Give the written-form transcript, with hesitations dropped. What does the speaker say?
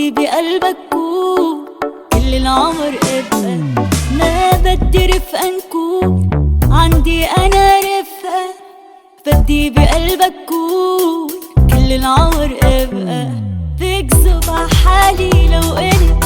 بدي بقلبك كون كل العمر ابقى. ما بدي رفقة نكون، عندي انا رفقة. بدي بقلبك كون كل العمر ابقى. بكذب عحالي لو قلت